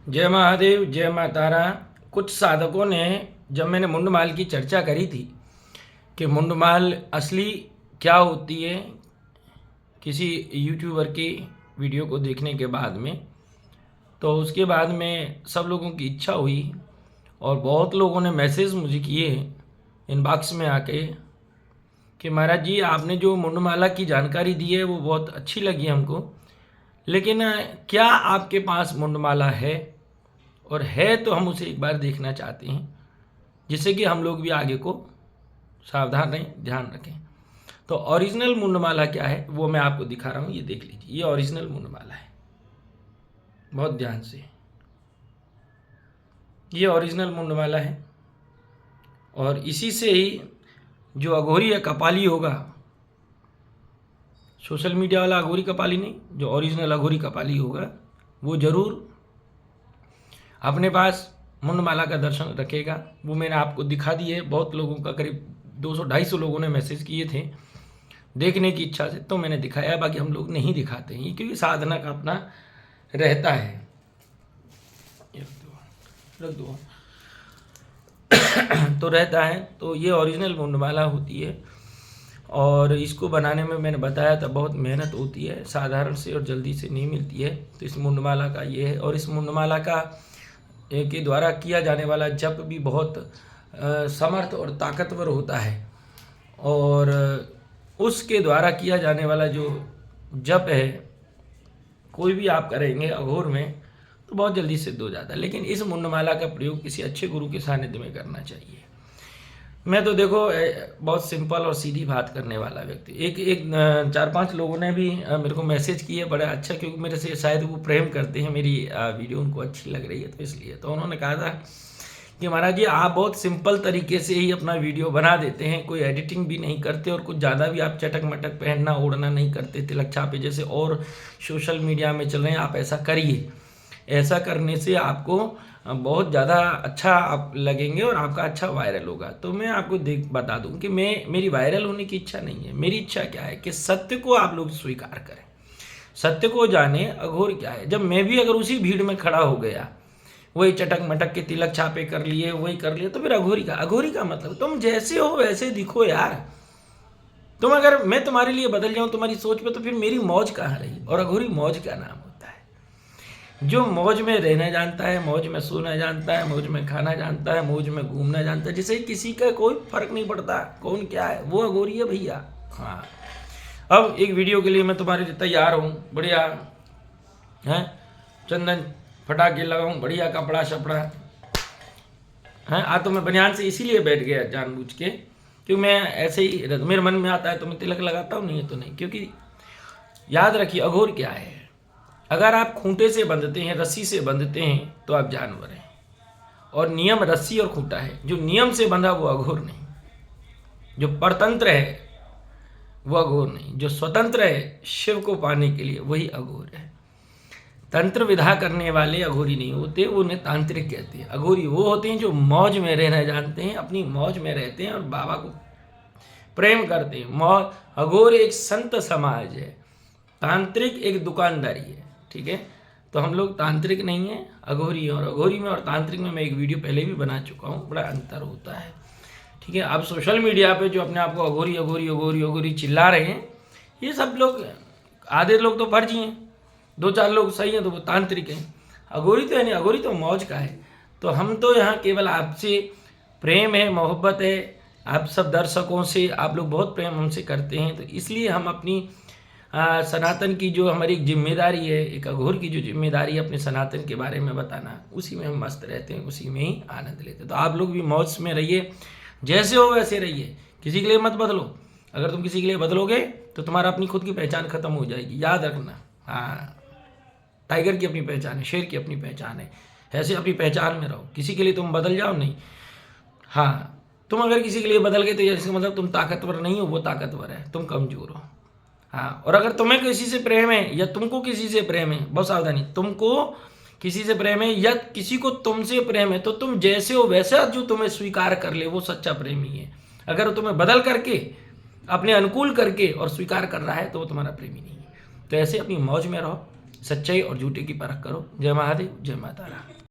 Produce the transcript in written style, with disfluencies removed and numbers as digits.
जय महादेव, जय माँ तारा। कुछ साधकों ने, जब मैंने मुंडमाल की चर्चा करी थी कि मुंडमाल असली क्या होती है, किसी यूट्यूबर की वीडियो को देखने के बाद में, तो उसके बाद में सब लोगों की इच्छा हुई और बहुत लोगों ने मैसेज मुझे किए इनबॉक्स में आके कि महाराज जी, आपने जो मुंडमाला की जानकारी दी है वो बहुत अच्छी लगी हमको, लेकिन क्या आपके पास मुंडमाला है? और है तो हम उसे एक बार देखना चाहते हैं, जिससे कि हम लोग भी आगे को सावधान रहें, ध्यान रखें। तो ओरिजिनल मुंडमाला क्या है वो मैं आपको दिखा रहा हूँ, ये देख लीजिए। ये ओरिजिनल मुंडमाला है, बहुत ध्यान से। ये ओरिजिनल मुंडमाला है और इसी से ही जो अघोरी या कपाली होगा, सोशल मीडिया वाला अघोरी कपाली नहीं, जो ओरिजिनल अघोरी कपाली होगा वो ज़रूर अपने पास मुंडमाला का दर्शन रखेगा। वो मैंने आपको दिखा दी है। बहुत लोगों का, करीब 200-250 लोगों ने मैसेज किए थे देखने की इच्छा से, तो मैंने दिखाया। बाकी हम लोग नहीं दिखाते हैं क्योंकि साधना का अपना रहता है। रख दो तो रहता है। तो ये ओरिजिनल मुंडमाला होती है और इसको बनाने में मैंने बताया था बहुत मेहनत होती है, साधारण से और जल्दी से नहीं मिलती है। तो इस मुंडमाला का ये है। और इस मुंडमाला का के द्वारा किया जाने वाला जप भी बहुत समर्थ और ताकतवर होता है। और उसके द्वारा किया जाने वाला जो जप है, कोई भी आप करेंगे अघोर में तो बहुत जल्दी सिद्ध हो जाता है। लेकिन इस मुंडमाला का प्रयोग किसी अच्छे गुरु के सानिध्य में करना चाहिए। मैं तो देखो बहुत सिंपल और सीधी बात करने वाला व्यक्ति। एक 4-5 लोगों ने भी मेरे को मैसेज किए, बड़ा अच्छा, क्योंकि मेरे से शायद वो प्रेम करते हैं, मेरी वीडियो उनको अच्छी लग रही है तो इसलिए। तो उन्होंने कहा था कि महाराज जी, आप बहुत सिंपल तरीके से ही अपना वीडियो बना देते हैं, कोई एडिटिंग भी नहीं करते और कुछ ज़्यादा भी आप चटक मटक पहनना ओढ़ना नहीं करते, तिलक छापे जैसे और सोशल मीडिया में चल रहे हैं। आप ऐसा करिए, ऐसा करने से आपको बहुत ज़्यादा अच्छा आप लगेंगे और आपका अच्छा वायरल होगा। तो मैं आपको बता दूं कि मेरी वायरल होने की इच्छा नहीं है। मेरी इच्छा क्या है कि सत्य को आप लोग स्वीकार करें, सत्य को जाने अघोर क्या है। जब मैं भी अगर उसी भीड़ में खड़ा हो गया, वही चटक मटक के तिलक छापे कर लिए, वही कर लिए, तो फिर अघोरी का मतलब तुम जैसे हो वैसे दिखो यार। तुम, अगर मैं तुम्हारे लिए बदल जाऊं तुम्हारी सोच पे, तो फिर मेरी मौज कहाँ रही? और अघोरी मौज का नाम होता है। जो मौज में रहना जानता है, मौज में सोना जानता है, मौज में खाना जानता है, मौज में घूमना जानता है, जिसे किसी का कोई फर्क नहीं पड़ता कौन क्या है, वो अघोरी है भैया। हाँ, अब एक वीडियो के लिए मैं तुम्हारे लिए तैयार हूँ, बढ़िया है, चंदन फटाके लगाऊं, बढ़िया कपड़ा शपड़ा है। आज तो मैं बनियान से इसीलिए बैठ गया जानबूझ के, क्योंकि मैं ऐसे ही, मेरे मन में आता है तो मैं तिलक लगाता हूँ, नहीं है तो नहीं। क्योंकि याद रखिए अघोर क्या है। अगर आप खूंटे से बंधते हैं, रस्सी से बंधते हैं, तो आप जानवर हैं। और नियम रस्सी और खूंटा है। जो नियम से बंधा वो अघोर नहीं, जो परतंत्र है वो अघोर नहीं, जो स्वतंत्र है शिव को पाने के लिए वही अघोर है। तंत्र विधा करने वाले अघोरी नहीं होते, वो उन्हें तांत्रिक कहते हैं। अघोरी वो होते हैं जो मौज में रहना जानते हैं, अपनी मौज में रहते हैं और बाबा को प्रेम करते हैं। अघोर एक संत समाज है, तांत्रिक एक दुकानदारी है। ठीक है, तो हम लोग तांत्रिक नहीं है, अघोरी है। और अघोरी में और तांत्रिक में मैं एक वीडियो पहले भी बना चुका हूँ, बड़ा अंतर होता है। ठीक है, अब सोशल मीडिया पे जो अपने आप को अघोरी अघोरी अघोरी अघोरी चिल्ला रहे हैं, ये सब लोग, आधे लोग तो फर्जी हैं, 2-4 लोग सही हैं तो वो तांत्रिक हैं। अघोरी तो है नहीं, अघोरी तो मौज का है। तो हम तो यहाँ केवल आपसे प्रेम है, मोहब्बत है, आप सब दर्शकों से आप लोग बहुत प्रेम हमसे करते हैं, तो इसलिए हम अपनी सनातन की जो हमारी एक जिम्मेदारी है, एक अघोर की जो जिम्मेदारी है अपने सनातन के बारे में बताना, उसी में हम मस्त रहते हैं, उसी में ही आनंद लेते हैं। तो आप लोग भी मौज में रहिए, जैसे हो वैसे रहिए, किसी के लिए मत बदलो। अगर तुम किसी के लिए बदलोगे तो तुम्हारा अपनी खुद की पहचान खत्म हो जाएगी, याद रखना। हाँ, टाइगर की अपनी पहचान है, शेर की अपनी पहचान है, ऐसे अपनी पहचान में रहो। किसी के लिए तुम बदल जाओ नहीं। हाँ, तुम अगर किसी के लिए बदल गए तो इसका मतलब तुम ताकतवर नहीं हो, वो ताकतवर है, तुम कमजोर हो। हाँ, और अगर तुम्हें किसी से प्रेम है या तुमको किसी से प्रेम है, बहुत सावधानी, तुमको किसी से प्रेम है या किसी को तुमसे प्रेम है, तो तुम जैसे हो वैसा जो तुम्हें स्वीकार कर ले वो सच्चा प्रेमी है। अगर वो तुम्हें बदल करके, अपने अनुकूल करके और स्वीकार कर रहा है, तो वो तुम्हारा प्रेमी नहीं है। तो ऐसे अपनी मौज में रहो, सच्चाई और झूठे की परख करो। जय महादेव, जय माता रानी।